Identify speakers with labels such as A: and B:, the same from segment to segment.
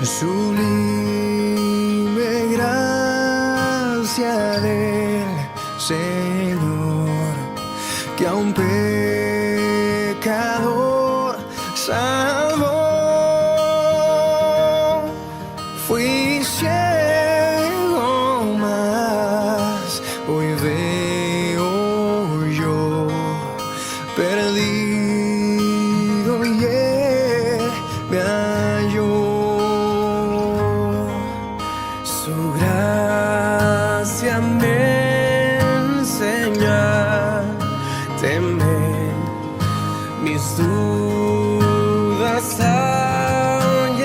A: Sublime gracia del Señor, que a un pecador salvó. Fui ciego, mas hoy veo yo, perdido y él me halló. Su gracia me enseña a temer, mis dudas ahuyentó.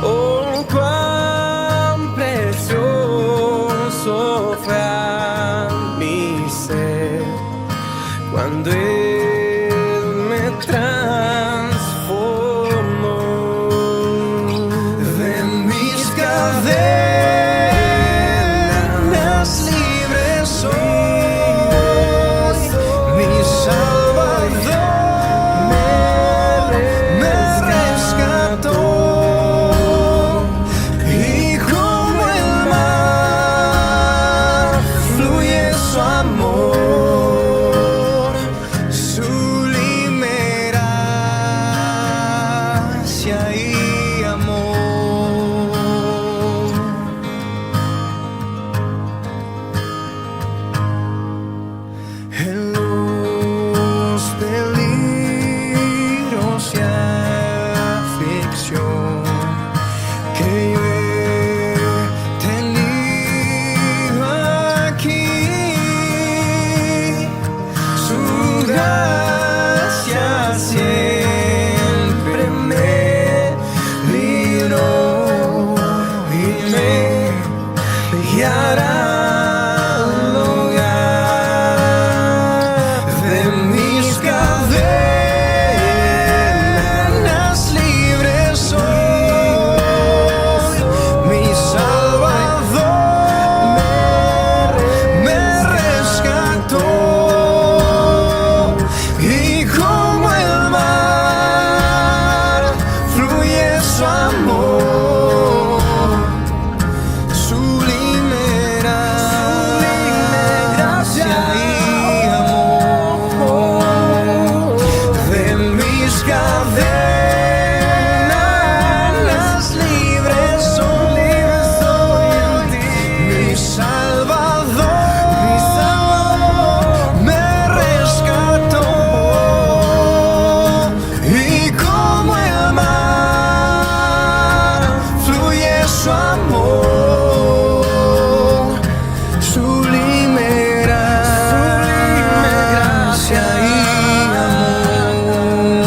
A: Oh, cuán precioso fue a mi ser cuando Él me transformó. De mis cadenas libre soy, mi Salvador me rescató, y como el mar fluye su amor, sublime gracia y amor. En los peligros y aflicción que yo he tenido aquí, su gracia siempre me libró y me guiará al hogar. De mis cadenas libres soy, mi Salvador me rescató, y como el mar fluye su amor, sublime gracia y amor. De mis cadenas libres soy, mi Salvador me rescató, y como el mar fluye su amor, sublime gracia y amor.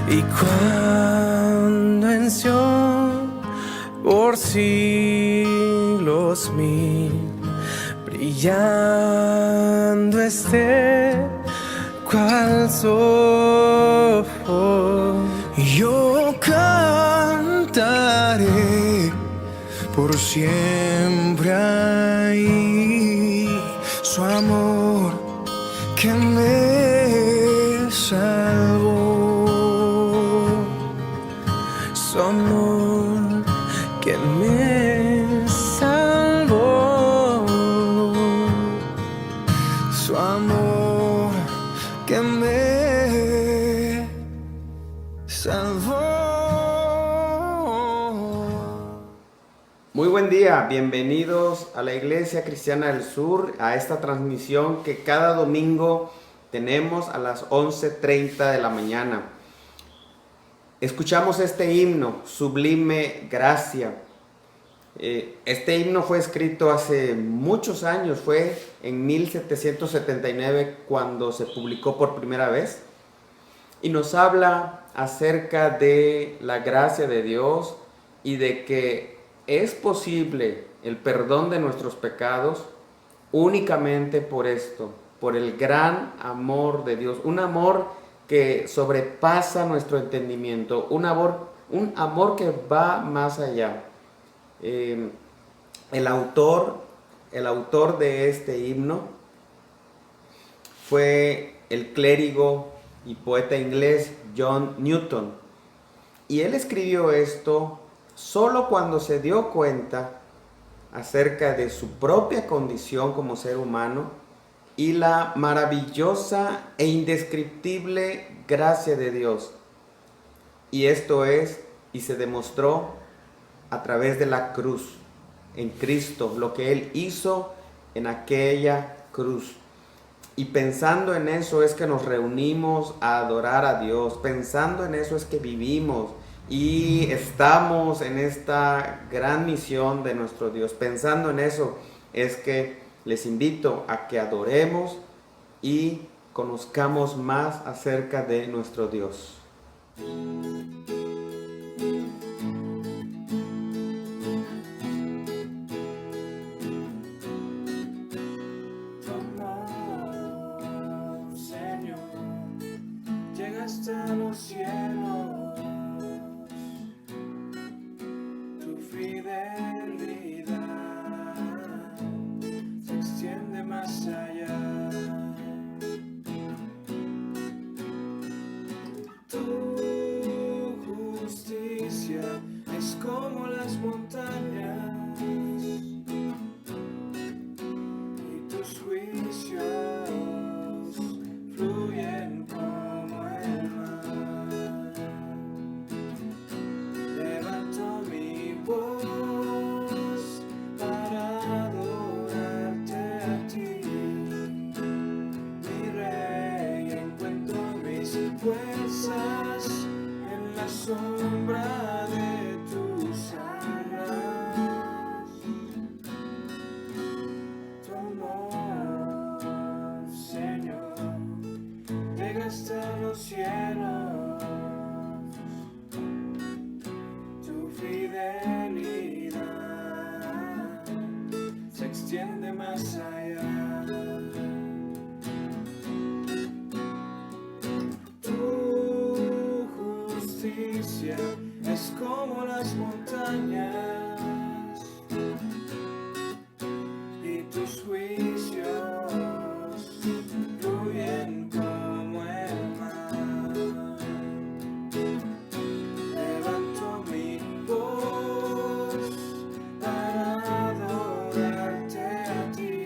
A: Y cuando en Sion por siglos mil brillando esté cual sol, yo cantaré por siempre ahí su amor que me salvó, su amor que me salvó, su amor que me salvó.
B: Muy buen día, bienvenidos a la Iglesia Cristiana del Sur, a esta transmisión que cada domingo tenemos a las 11:30 de la mañana. Escuchamos este himno, Sublime Gracia. Este himno fue escrito hace muchos años, fue en 1779 cuando se publicó por primera vez, y nos habla acerca de la gracia de Dios y de que es posible el perdón de nuestros pecados únicamente por esto, por el gran amor de Dios, un amor que sobrepasa nuestro entendimiento, un amor que va más allá. El autor de este himno fue el clérigo y poeta inglés John Newton. Y él escribió esto solo cuando se dio cuenta acerca de su propia condición como ser humano y la maravillosa e indescriptible gracia de Dios. Y esto es, y se demostró a través de la cruz, en Cristo, lo que Él hizo en aquella cruz. Y pensando en eso es que nos reunimos a adorar a Dios, pensando en eso es que vivimos y estamos en esta gran misión de nuestro Dios. Pensando en eso es que les invito a que adoremos y conozcamos más acerca de nuestro Dios.
A: Hasta los cielos, tu fidelidad se extiende más allá. Tu justicia es como las montañas y tus juicios fluyen como el mar. Levanto mi voz para adorarte a ti, mi Rey. Encuentro mis fuerzas en la sombra de tus alas. Tu amor, Señor, llega hasta los cielos, tu fidelidad se extiende más allá. Tu justicia es como las montañas y tus juicios fluyen como el mar. Levanto mi voz para adorarte a ti,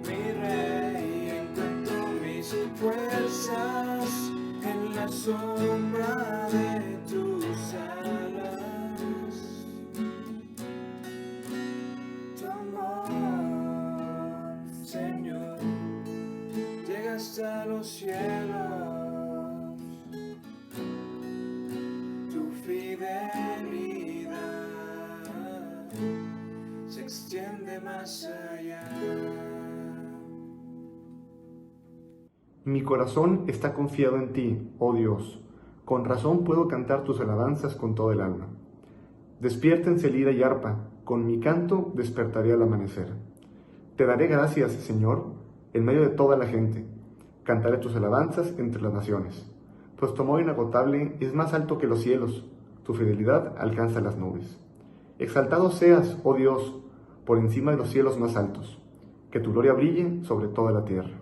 A: mi Rey. Encuentro mis fuerzas en la sombra de tus alas. Tu amor, Señor, llega hasta los cielos, tu fidelidad se extiende más allá.
C: Mi corazón está confiado en ti, oh Dios. Con razón puedo cantar tus alabanzas con todo el alma. Despiértense lira y arpa, con mi canto despertaré al amanecer. Te daré gracias, Señor, en medio de toda la gente. Cantaré tus alabanzas entre las naciones. Pues tu amor inagotable es más alto que los cielos, tu fidelidad alcanza las nubes. Exaltado seas, oh Dios, por encima de los cielos más altos. Que tu gloria brille sobre toda la tierra.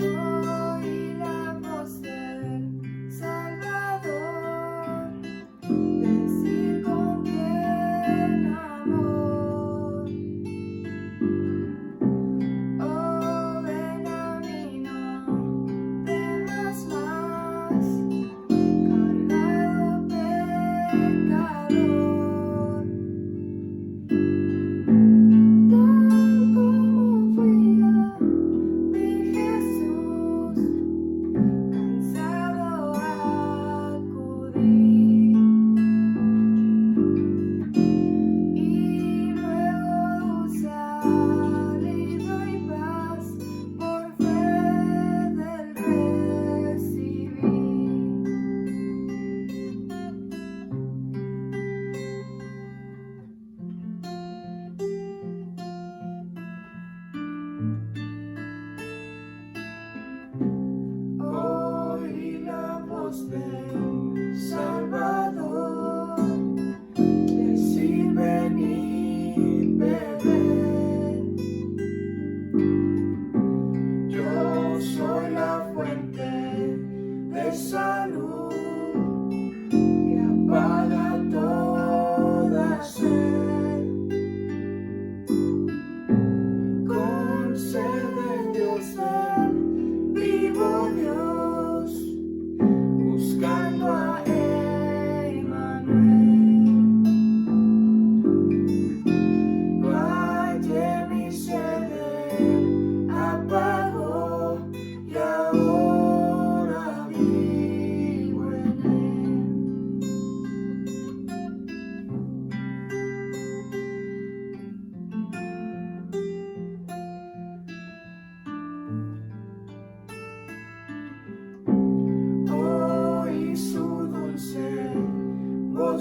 D: Oí la voz del Salvador decir con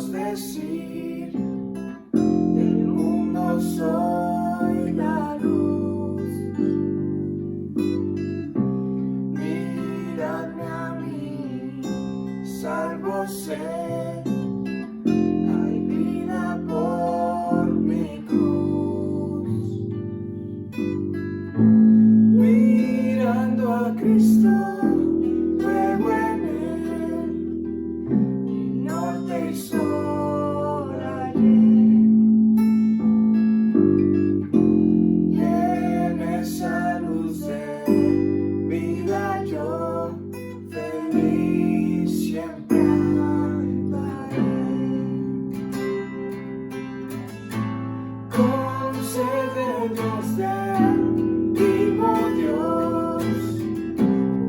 A: labios decir, del mundo soy la luz. Miradme a mí, salvo ser, hay vida por mi cruz. Mirando a Cristo, luego en Él, mi norte y sol hallé. Y en esa luz de vida yo feliz siempre andaré. Concédenos del vivo Dios,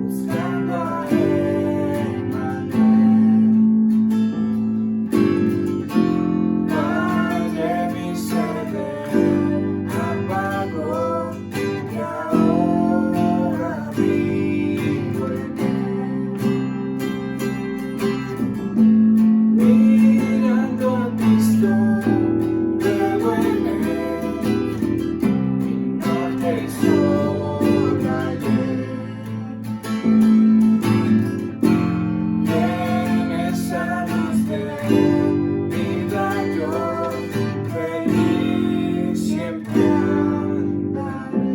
A: buscando a Emmanuel. Ay de mi sed apagó, y ahora vivo en Él. Mirando a Cristo, luego en Él, mi norte y sol hallé. Y en esa luz de vida yo feliz siempre andaré.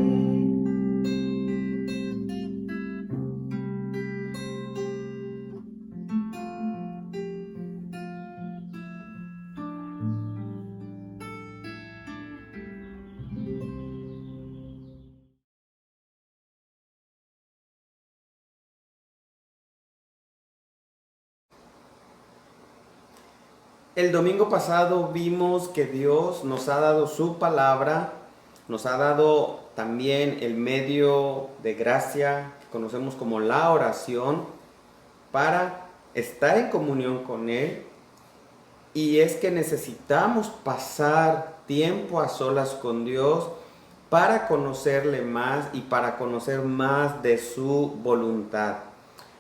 B: El domingo pasado vimos que Dios nos ha dado su palabra, nos ha dado también el medio de gracia que conocemos como la oración para estar en comunión con Él. Y es que necesitamos pasar tiempo a solas con Dios para conocerle más y para conocer más de su voluntad.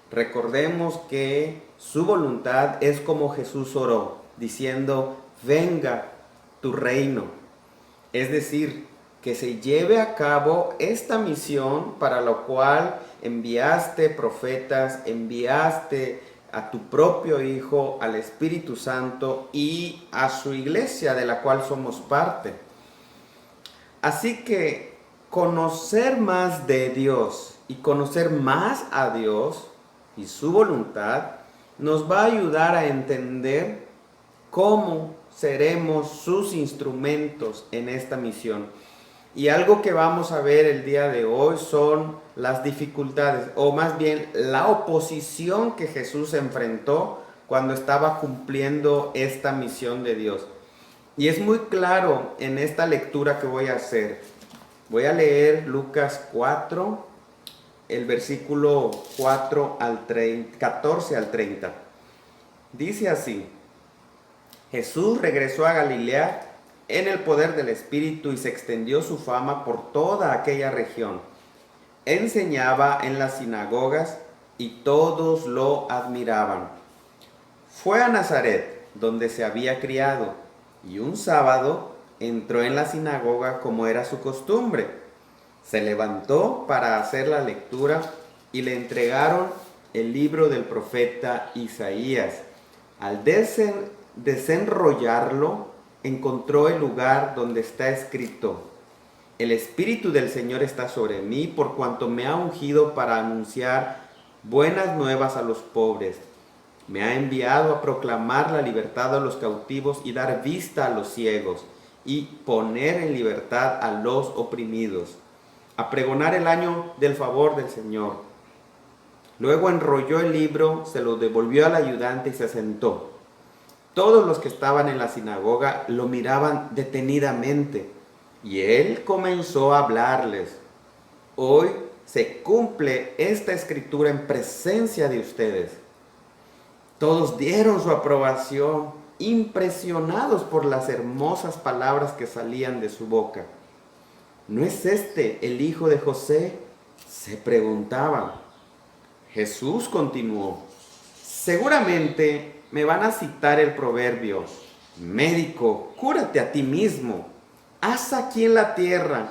B: Recordemos que su voluntad es como Jesús oró, diciendo, venga tu reino. Es decir, que se lleve a cabo esta misión para la cual enviaste profetas, enviaste a tu propio Hijo, al Espíritu Santo y a su iglesia de la cual somos parte. Así que conocer más de Dios y conocer más a Dios y su voluntad nos va a ayudar a entender cómo seremos sus instrumentos en esta misión. Y algo que vamos a ver el día de hoy son las dificultades, o más bien la oposición que Jesús enfrentó cuando estaba cumpliendo esta misión de Dios. Y es muy claro en esta lectura que voy a hacer. Voy a leer Lucas 4, el versículo 14 al 30. Dice así: Jesús regresó a Galilea en el poder del Espíritu y se extendió su fama por toda aquella región. Enseñaba en las sinagogas y todos lo admiraban. Fue a Nazaret, donde se había criado, y un sábado entró en la sinagoga como era su costumbre. Se levantó para hacer la lectura y le entregaron el libro del profeta Isaías. Al desenrollarlo, encontró el lugar donde está escrito: El Espíritu del Señor está sobre mí, por cuanto me ha ungido para anunciar buenas nuevas a los pobres. Me ha enviado a proclamar la libertad a los cautivos y dar vista a los ciegos, y poner en libertad a los oprimidos, a pregonar el año del favor del Señor. Luego enrolló el libro, se lo devolvió al ayudante y se sentó. Todos los que estaban en la sinagoga lo miraban detenidamente, y él comenzó a hablarles: Hoy se cumple esta escritura en presencia de ustedes. Todos dieron su aprobación, impresionados por las hermosas palabras que salían de su boca. ¿No es este el hijo de José?, se preguntaban. Jesús continuó: Seguramente me van a citar el proverbio: médico, cúrate a ti mismo. Haz aquí en la tierra,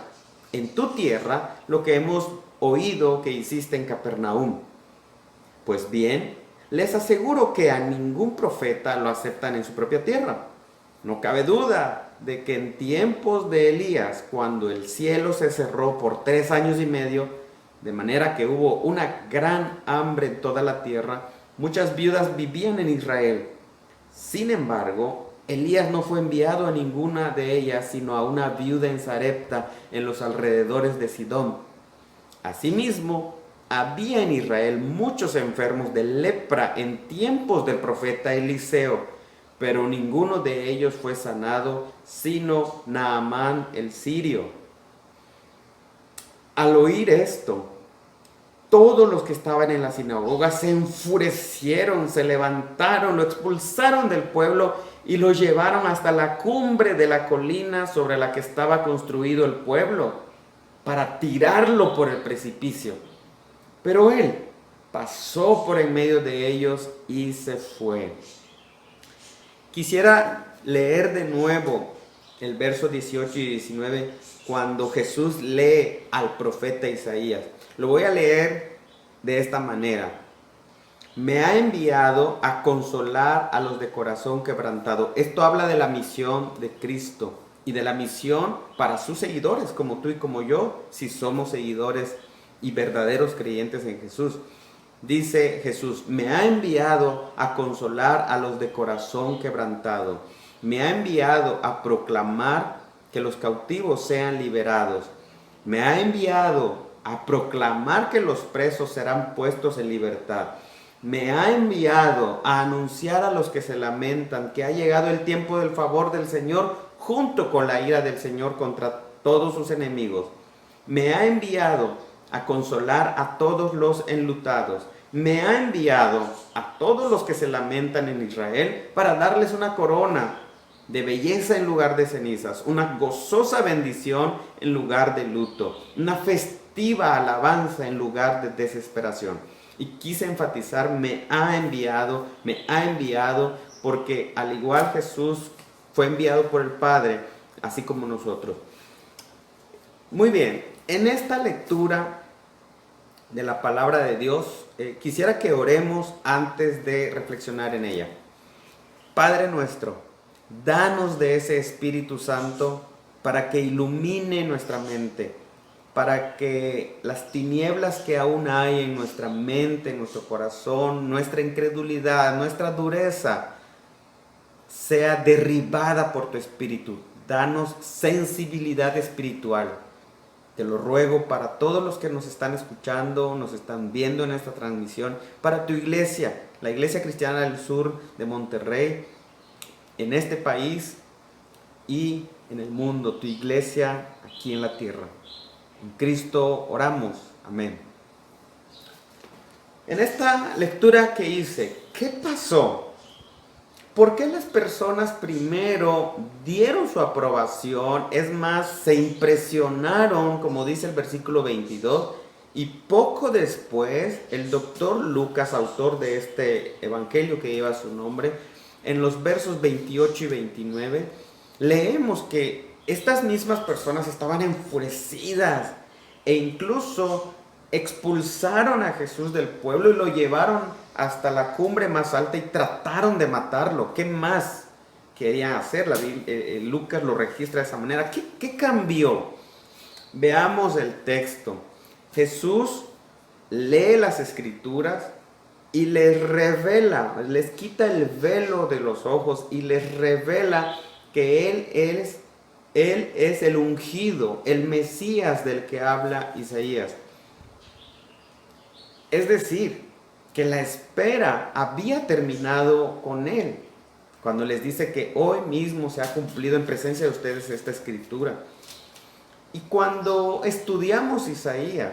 B: en tu tierra, lo que hemos oído que hiciste en Capernaum. Pues bien, les aseguro que a ningún profeta lo aceptan en su propia tierra. No cabe duda de que en tiempos de Elías, cuando el cielo se cerró por 3 años y medio, de manera que hubo una gran hambre en toda la tierra, muchas viudas vivían en Israel. Sin embargo, Elías no fue enviado a ninguna de ellas, sino a una viuda en Sarepta, en los alrededores de Sidón. Asimismo, había en Israel muchos enfermos de lepra en tiempos del profeta Eliseo, pero ninguno de ellos fue sanado, sino Naamán el sirio. Al oír esto, todos los que estaban en la sinagoga se enfurecieron, se levantaron, lo expulsaron del pueblo y lo llevaron hasta la cumbre de la colina sobre la que estaba construido el pueblo, para tirarlo por el precipicio. Pero él pasó por en medio de ellos y se fue. Quisiera leer de nuevo el verso 18 y 19 cuando Jesús lee al profeta Isaías. Lo voy a leer de esta manera: me ha enviado a consolar a los de corazón quebrantado. Esto habla de la misión de Cristo y de la misión para sus seguidores, como tú y como yo, si somos seguidores y verdaderos creyentes en Jesús. Dice Jesús: me ha enviado a consolar a los de corazón quebrantado. Me ha enviado a proclamar que los cautivos sean liberados. Me ha enviado a proclamar que los presos serán puestos en libertad. Me ha enviado a anunciar a los que se lamentan que ha llegado el tiempo del favor del Señor, junto con la ira del Señor contra todos sus enemigos. Me ha enviado a consolar a todos los enlutados. Me ha enviado a todos los que se lamentan en Israel para darles una corona de belleza en lugar de cenizas, una gozosa bendición en lugar de luto, una festiva alabanza en lugar de desesperación. Y quise enfatizar: me ha enviado, porque al igual Jesús fue enviado por el Padre, así como nosotros. Muy bien, en esta lectura de la palabra de Dios, quisiera que oremos antes de reflexionar en ella. Padre nuestro, danos de ese Espíritu Santo para que ilumine nuestra mente, para que las tinieblas que aún hay en nuestra mente, en nuestro corazón, nuestra incredulidad, nuestra dureza, sea derribada por tu Espíritu. Danos sensibilidad espiritual. Te lo ruego para todos los que nos están escuchando, nos están viendo en esta transmisión, para tu iglesia, la Iglesia Cristiana del Sur de Monterrey, en este país y en el mundo, tu iglesia aquí en la tierra. En Cristo oramos. Amén. En esta lectura que hice, ¿qué pasó? ¿Por qué las personas primero dieron su aprobación? Es más, se impresionaron, como dice el versículo 22, y poco después el doctor Lucas, autor de este evangelio que lleva su nombre, en los versos 28 y 29, leemos que estas mismas personas estaban enfurecidas e incluso expulsaron a Jesús del pueblo y lo llevaron hasta la cumbre más alta y trataron de matarlo. ¿Qué más querían hacer? Lucas lo registra de esa manera. ¿Qué cambió? Veamos el texto. Jesús lee las Escrituras y les revela, les quita el velo de los ojos y les revela que Él es el ungido, el Mesías del que habla Isaías. Es decir, que la espera había terminado con Él, cuando les dice que hoy mismo se ha cumplido en presencia de ustedes esta escritura. Y cuando estudiamos Isaías,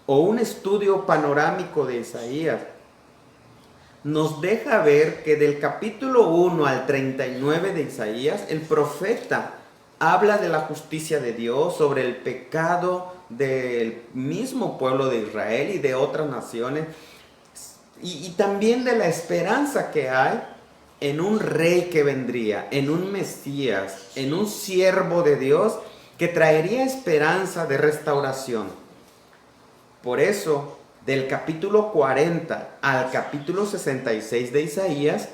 B: o un estudio panorámico de Isaías, nos deja ver que del capítulo 1 al 39 de Isaías, el profeta habla de la justicia de Dios, sobre el pecado del mismo pueblo de Israel y de otras naciones, y también de la esperanza que hay en un rey que vendría, en un Mesías, en un siervo de Dios que traería esperanza de restauración. Por eso, del capítulo 40 al capítulo 66 de Isaías,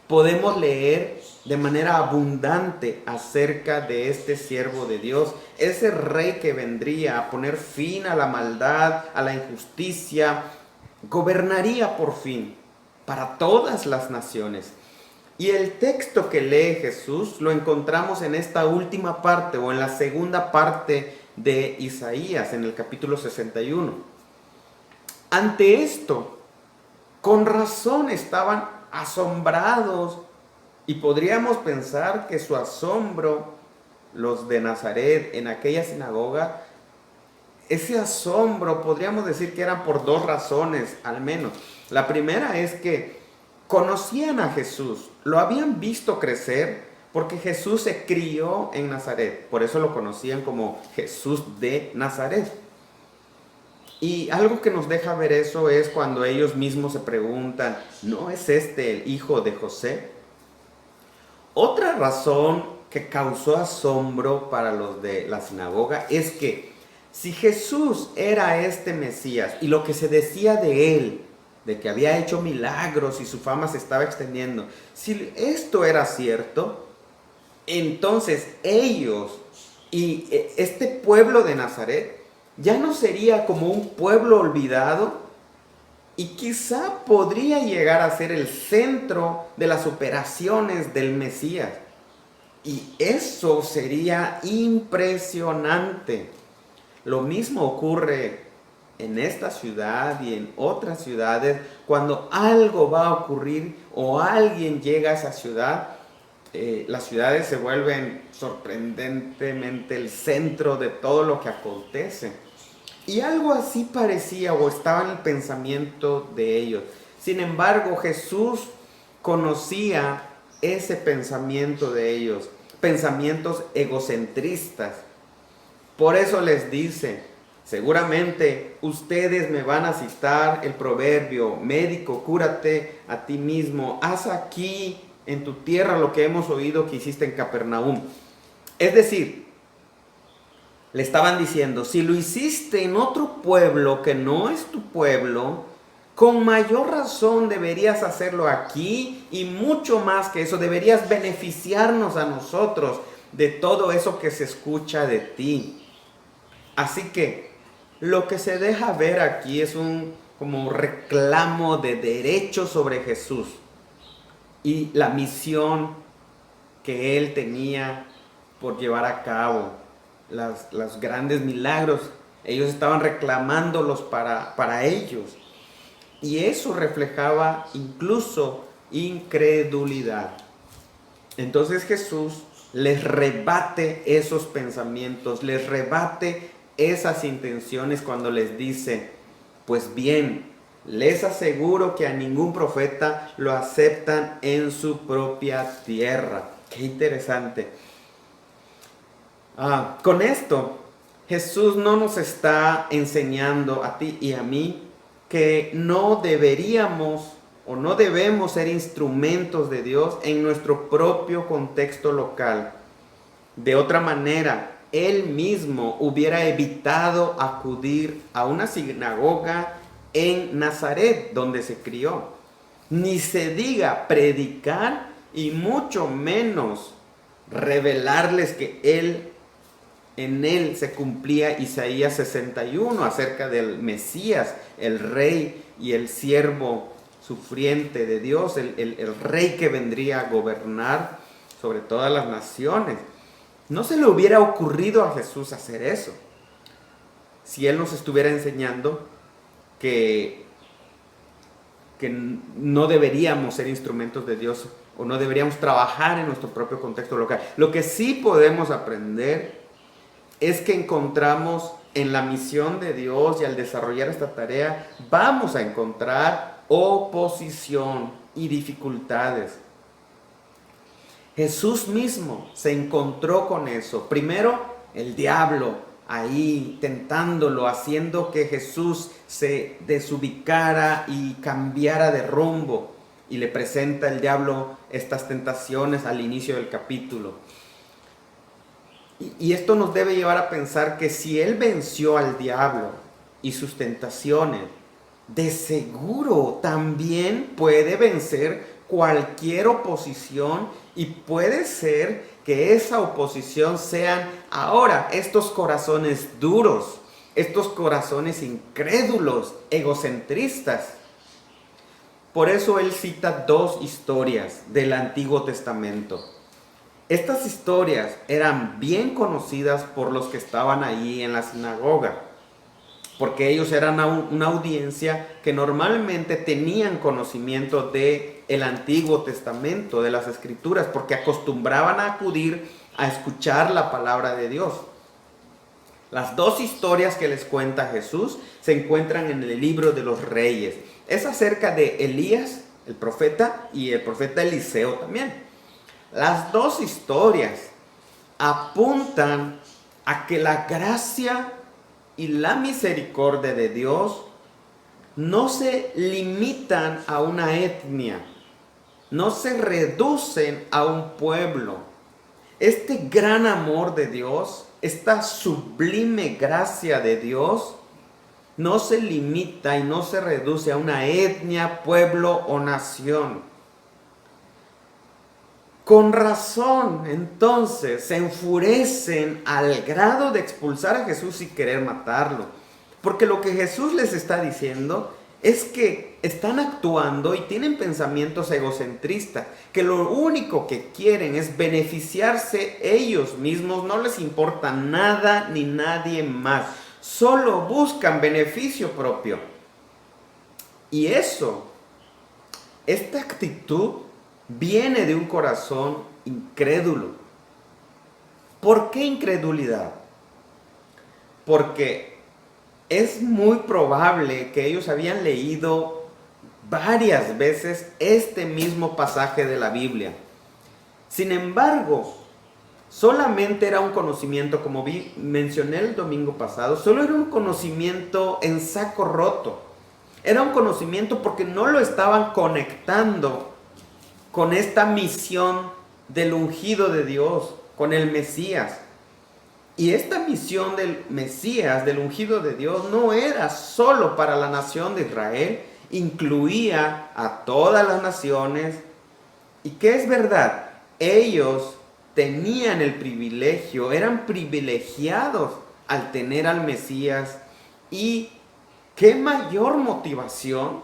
B: podemos leer de manera abundante acerca de este siervo de Dios, ese rey que vendría a poner fin a la maldad, a la injusticia, gobernaría por fin para todas las naciones. Y el texto que lee Jesús lo encontramos en esta última parte o en la segunda parte de Isaías, en el capítulo 61. Ante esto, con razón estaban asombrados y podríamos pensar que su asombro, los de Nazaret en aquella sinagoga, ese asombro podríamos decir que eran por dos razones al menos. La primera es que conocían a Jesús, lo habían visto crecer porque Jesús se crió en Nazaret, por eso lo conocían como Jesús de Nazaret. Y algo que nos deja ver eso es cuando ellos mismos se preguntan, ¿no es este el hijo de José? Otra razón que causó asombro para los de la sinagoga es que si Jesús era este Mesías y lo que se decía de él, de que había hecho milagros y su fama se estaba extendiendo, si esto era cierto, entonces ellos y este pueblo de Nazaret ya no sería como un pueblo olvidado y quizá podría llegar a ser el centro de las operaciones del Mesías. Y eso sería impresionante. Lo mismo ocurre en esta ciudad y en otras ciudades cuando algo va a ocurrir o alguien llega a esa ciudad. Las ciudades se vuelven sorprendentemente el centro de todo lo que acontece. Y algo así parecía o estaba en el pensamiento de ellos. Sin embargo, Jesús conocía ese pensamiento de ellos, pensamientos egocentristas. Por eso les dice, seguramente ustedes me van a citar el proverbio, médico, cúrate a ti mismo, haz aquí en tu tierra lo que hemos oído que hiciste en Capernaum. Es decir, le estaban diciendo, si lo hiciste en otro pueblo que no es tu pueblo, con mayor razón deberías hacerlo aquí y mucho más que eso, deberías beneficiarnos a nosotros de todo eso que se escucha de ti. Así que lo que se deja ver aquí es un como reclamo de derecho sobre Jesús y la misión que él tenía por llevar a cabo, los grandes milagros. Ellos estaban reclamándolos para ellos. Y eso reflejaba incluso incredulidad. Entonces Jesús les rebate esos pensamientos, les rebate esas intenciones cuando les dice, pues bien, les aseguro que a ningún profeta lo aceptan en su propia tierra. Qué interesante. Con esto, Jesús no nos está enseñando a ti y a mí que no deberíamos o no debemos ser instrumentos de Dios en nuestro propio contexto local. De otra manera, Él mismo hubiera evitado acudir a una sinagoga en Nazaret, donde se crió. Ni se diga predicar y mucho menos revelarles que en él se cumplía Isaías 61 acerca del Mesías, el rey y el siervo sufriente de Dios, el rey que vendría a gobernar sobre todas las naciones. No se le hubiera ocurrido a Jesús hacer eso si él nos estuviera enseñando que no deberíamos ser instrumentos de Dios o no deberíamos trabajar en nuestro propio contexto local. Lo que sí podemos aprender es que encontramos en la misión de Dios y al desarrollar esta tarea, vamos a encontrar oposición y dificultades. Jesús mismo se encontró con eso. Primero, el diablo ahí tentándolo, haciendo que Jesús se desubicara y cambiara de rumbo. y le presenta el diablo estas tentaciones al inicio del capítulo. Y esto nos debe llevar a pensar que si él venció al diablo y sus tentaciones, de seguro también puede vencer cualquier oposición, y puede ser que esa oposición sean ahora estos corazones duros, estos corazones incrédulos, egocentristas. Por eso él cita dos historias del Antiguo Testamento. Estas historias eran bien conocidas por los que estaban allí en la sinagoga, porque ellos eran una audiencia que normalmente tenían conocimiento del Antiguo Testamento, de las Escrituras, porque acostumbraban a acudir a escuchar la palabra de Dios. Las dos historias que les cuenta Jesús se encuentran en el libro de los Reyes. Es acerca de Elías, el profeta, y el profeta Eliseo también. Las dos historias apuntan a que la gracia y la misericordia de Dios no se limitan a una etnia, no se reducen a un pueblo. Este gran amor de Dios, esta sublime gracia de Dios, no se limita y no se reduce a una etnia, pueblo o nación. Con razón, entonces, se enfurecen al grado de expulsar a Jesús y querer matarlo. Porque lo que Jesús les está diciendo es que están actuando y tienen pensamientos egocentristas, que lo único que quieren es beneficiarse ellos mismos, no les importa nada ni nadie más, solo buscan beneficio propio. Y esta actitud viene de un corazón incrédulo. ¿Por qué incredulidad? Porque es muy probable que ellos habían leído varias veces este mismo pasaje de la Biblia. Sin embargo, solamente era un conocimiento, como mencioné el domingo pasado, solo era un conocimiento en saco roto. Era un conocimiento porque no lo estaban conectando con esta misión del ungido de Dios, con el Mesías. Y esta misión del Mesías, del ungido de Dios, no era solo para la nación de Israel, incluía a todas las naciones. Y que es verdad, ellos tenían el privilegio, eran privilegiados al tener al Mesías. Y qué mayor motivación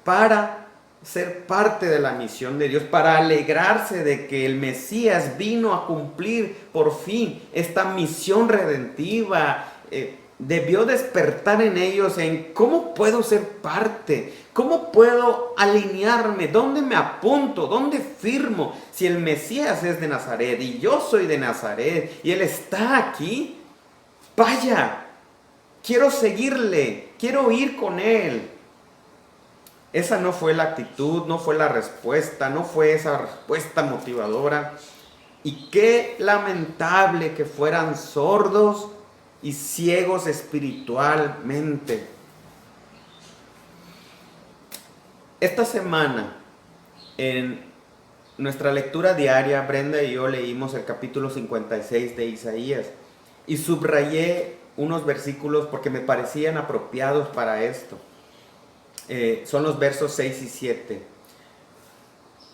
B: para ser parte de la misión de Dios, para alegrarse de que el Mesías vino a cumplir por fin esta misión redentiva. Debió despertar en ellos en cómo puedo ser parte, cómo puedo alinearme, dónde me apunto, dónde firmo, si el Mesías es de Nazaret y yo soy de Nazaret y Él está aquí. Vaya, quiero seguirle, quiero ir con Él. Esa no fue la actitud, no fue la respuesta, no fue esa respuesta motivadora. Y qué lamentable que fueran sordos y ciegos espiritualmente. Esta semana, en nuestra lectura diaria, Brenda y yo leímos el capítulo 56 de Isaías y subrayé unos versículos porque me parecían apropiados para esto. Son los versos 6 y 7.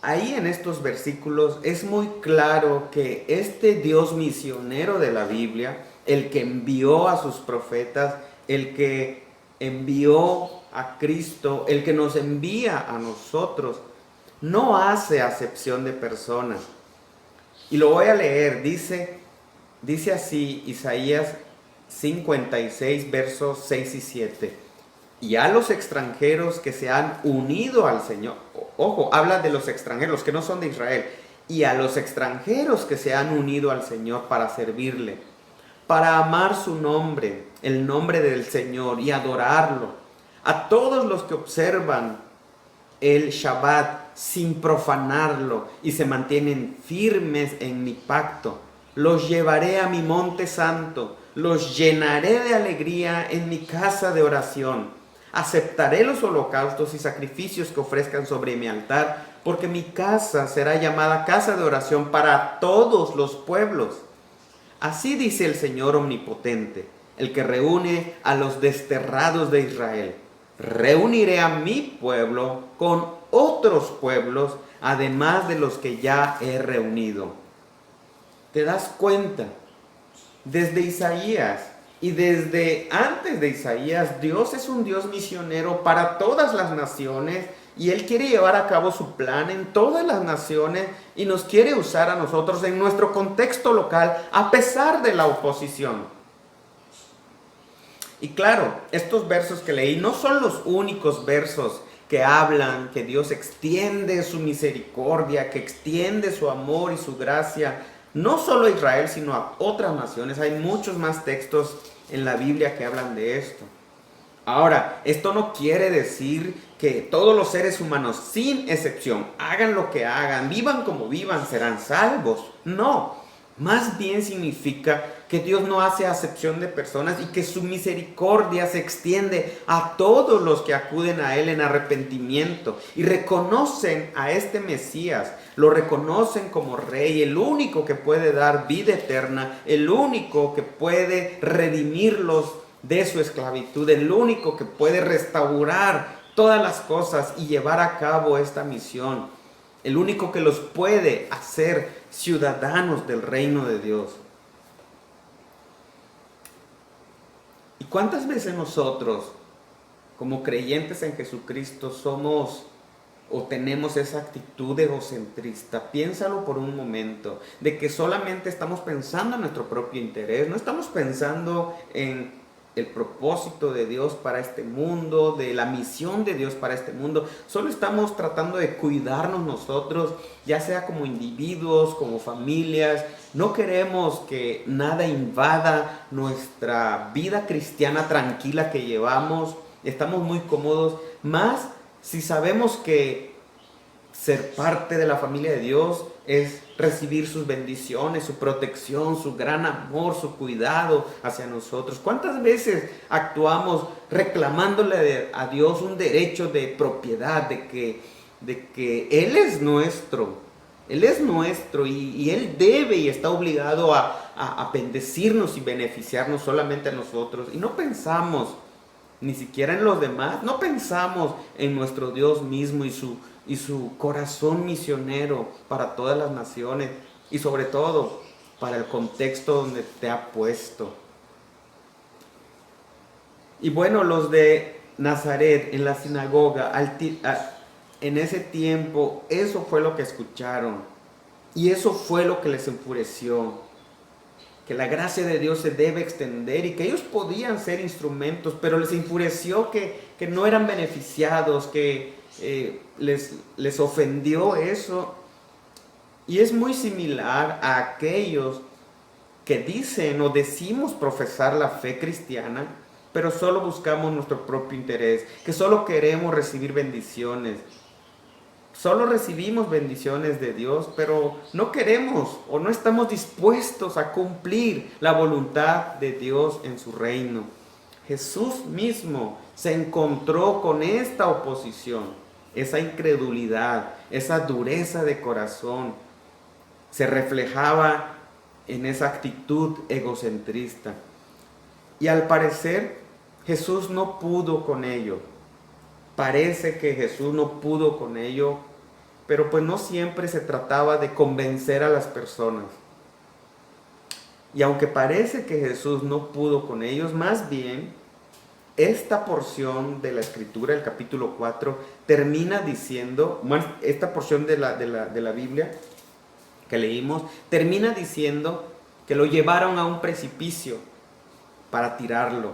B: Ahí en estos versículos es muy claro que este Dios misionero de la Biblia, el que envió a sus profetas, el que envió a Cristo, el que nos envía a nosotros, no hace acepción de personas. Y lo voy a leer, dice así Isaías 56 versos 6 y 7. Y a los extranjeros que se han unido al Señor, ojo, habla de los extranjeros, los que no son de Israel, y a los extranjeros que se han unido al Señor para servirle, para amar su nombre, el nombre del Señor y adorarlo, a todos los que observan el Shabbat sin profanarlo y se mantienen firmes en mi pacto, los llevaré a mi monte santo, los llenaré de alegría en mi casa de oración. Aceptaré los holocaustos y sacrificios que ofrezcan sobre mi altar, porque mi casa será llamada casa de oración para todos los pueblos. Así dice el Señor omnipotente, el que reúne a los desterrados de Israel. Reuniré a mi pueblo con otros pueblos, además de los que ya he reunido. ¿Te das cuenta? Desde Isaías y desde antes de Isaías, Dios es un Dios misionero para todas las naciones y Él quiere llevar a cabo su plan en todas las naciones y nos quiere usar a nosotros en nuestro contexto local a pesar de la oposición. Y claro, estos versos que leí no son los únicos versos que hablan que Dios extiende su misericordia, que extiende su amor y su gracia, no solo a Israel, sino a otras naciones. Hay muchos más textos en la Biblia que hablan de esto. Ahora, esto no quiere decir que todos los seres humanos, sin excepción, hagan lo que hagan, vivan como vivan, serán salvos. No, más bien significa que Dios no hace acepción de personas y que su misericordia se extiende a todos los que acuden a Él en arrepentimiento y reconocen a este Mesías, lo reconocen como Rey, el único que puede dar vida eterna, el único que puede redimirlos de su esclavitud, el único que puede restaurar todas las cosas y llevar a cabo esta misión, el único que los puede hacer ciudadanos del reino de Dios. ¿Y cuántas veces nosotros, como creyentes en Jesucristo, somos o tenemos esa actitud egocentrista? Piénsalo por un momento, de que solamente estamos pensando en nuestro propio interés, no estamos pensando en el propósito de Dios para este mundo, de la misión de Dios para este mundo. Solo estamos tratando de cuidarnos nosotros, ya sea como individuos, como familias. No queremos que nada invada nuestra vida cristiana tranquila que llevamos. Estamos muy cómodos, más si sabemos que ser parte de la familia de Dios es recibir sus bendiciones, su protección, su gran amor, su cuidado hacia nosotros. ¿Cuántas veces actuamos reclamándole a Dios un derecho de propiedad, de que Él es nuestro? Él es nuestro y Él debe y está obligado a bendecirnos y beneficiarnos solamente a nosotros. Y no pensamos ni siquiera en los demás, no pensamos en nuestro Dios mismo y su corazón misionero para todas las naciones y sobre todo para el contexto donde te ha puesto. Y bueno, los de Nazaret en la sinagoga, en ese tiempo, eso fue lo que escucharon y eso fue lo que les enfureció. Que la gracia de Dios se debe extender y que ellos podían ser instrumentos, pero les enfureció que no eran beneficiados, que les ofendió eso. Y es muy similar a aquellos que dicen o decimos profesar la fe cristiana, pero solo buscamos nuestro propio interés, que solo queremos recibir bendiciones. Solo recibimos bendiciones de Dios, pero no queremos o no estamos dispuestos a cumplir la voluntad de Dios en su reino. Jesús mismo se encontró con esta oposición, esa incredulidad, esa dureza de corazón. Se reflejaba en esa actitud egocentrista. Y al parecer, Jesús no pudo con ello. Parece que Jesús no pudo con ello, pero pues no siempre se trataba de convencer a las personas. Y aunque parece que Jesús no pudo con ellos, más bien esta porción de la escritura, el capítulo 4, termina diciendo, esta porción de la Biblia que leímos, termina diciendo que lo llevaron a un precipicio para tirarlo,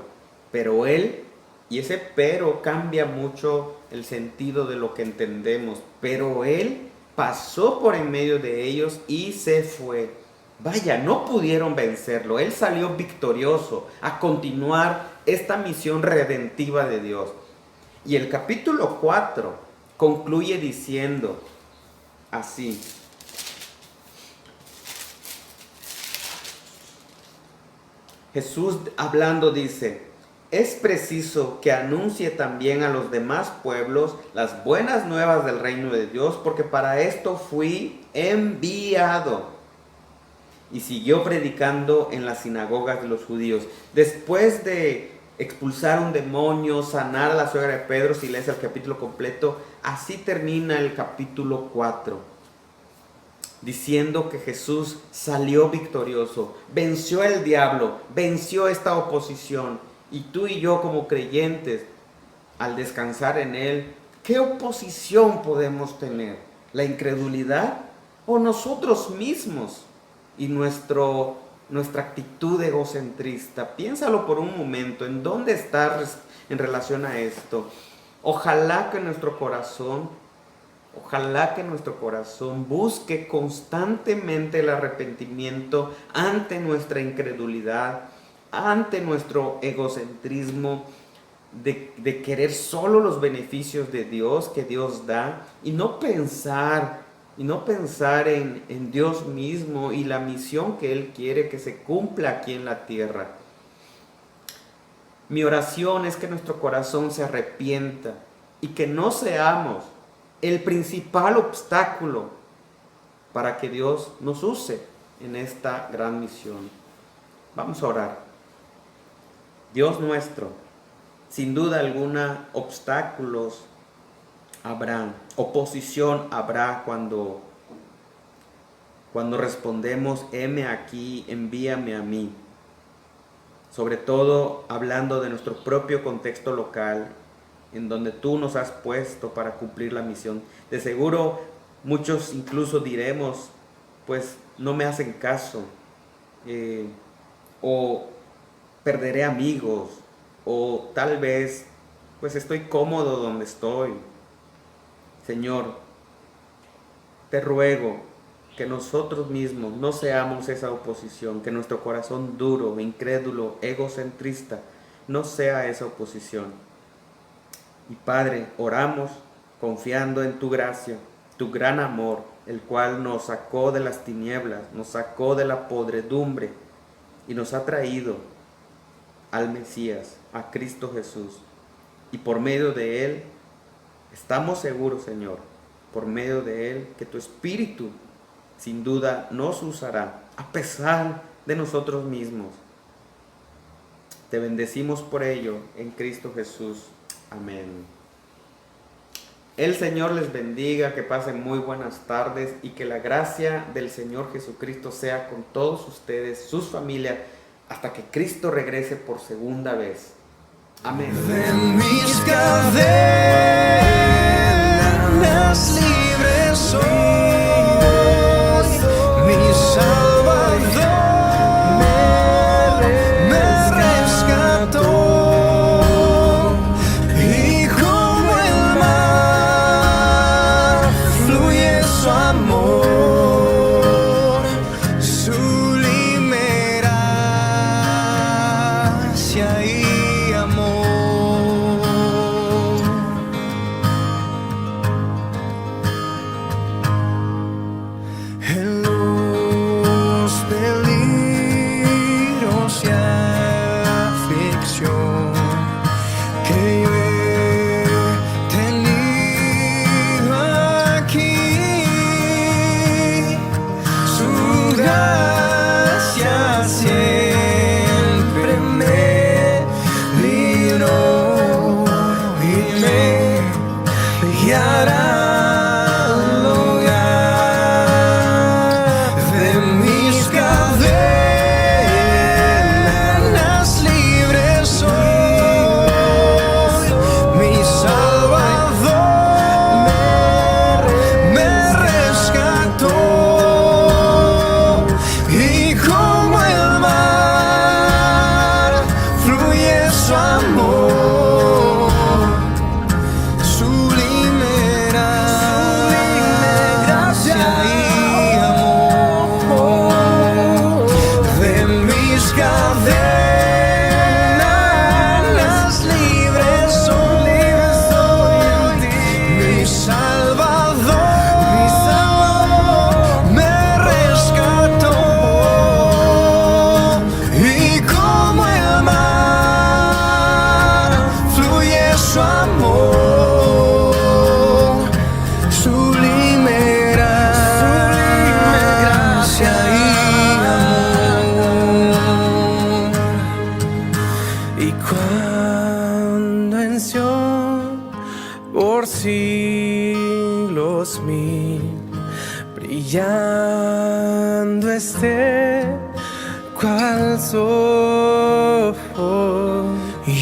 B: pero él, y ese pero cambia mucho el sentido de lo que entendemos, pero él pasó por en medio de ellos y se fue. Vaya, no pudieron vencerlo, él salió victorioso a continuar esta misión redentiva de Dios. Y el capítulo 4 concluye diciendo así: Jesús hablando dice: es preciso que anuncie también a los demás pueblos las buenas nuevas del reino de Dios, porque para esto fui enviado. Y siguió predicando en las sinagogas de los judíos. Después de expulsar un demonio, sanar a la suegra de Pedro, si lees el capítulo completo, así termina el capítulo 4, diciendo que Jesús salió victorioso, venció el diablo, venció esta oposición. Y tú y yo como creyentes, al descansar en Él, ¿qué oposición podemos tener? ¿La incredulidad o nosotros mismos y nuestra actitud egocentrista? Piénsalo por un momento, ¿en dónde estás en relación a esto? Ojalá que nuestro corazón busque constantemente el arrepentimiento ante nuestra incredulidad, ante nuestro egocentrismo de querer solo los beneficios de Dios que Dios da, y no pensar en Dios mismo y la misión que Él quiere que se cumpla aquí en la tierra. Mi oración es que nuestro corazón se arrepienta y que no seamos el principal obstáculo para que Dios nos use en esta gran misión. Vamos a orar. Dios nuestro, sin duda alguna, obstáculos habrá, oposición habrá cuando respondemos, heme aquí, envíame a mí. Sobre todo hablando de nuestro propio contexto local, en donde tú nos has puesto para cumplir la misión. De seguro muchos incluso diremos, pues no me hacen caso, o perderé amigos, o tal vez pues estoy cómodo donde estoy. Señor, te ruego que nosotros mismos no seamos esa oposición, que nuestro corazón duro, incrédulo, egocentrista no sea esa oposición. Y Padre, oramos confiando en tu gracia, tu gran amor, el cual nos sacó de las tinieblas, nos sacó de la podredumbre y nos ha traído al Mesías, a Cristo Jesús. Y por medio de Él, estamos seguros, Señor, por medio de Él, que tu Espíritu sin duda nos usará a pesar de nosotros mismos. Te bendecimos por ello en Cristo Jesús. Amén. El Señor les bendiga, que pasen muy buenas tardes y que la gracia del Señor Jesucristo sea con todos ustedes, sus familias, hasta que Cristo regrese por segunda vez. Amén.
A: De mis cadenas libres soy, mi Salvador me rescató, y como el mar fluye su amor, sublime gracia y amor. En los peligros y aflicción que yo he tenido aquí, su gracia siempre me libró y me guiará al hogar. De mis cadenas libres soy, mi Salvador me rescató, y como el mar fluye su amor, sublime gracia siglos mil, brillando cual sol.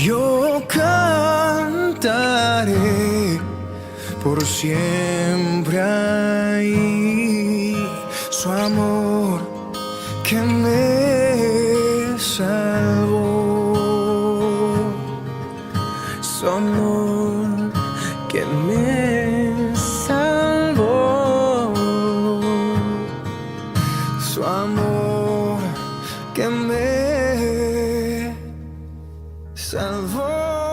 A: Yo cantaré por siempre ahí su amor que me salvó, su amor que me salvó, su amor que me salvó.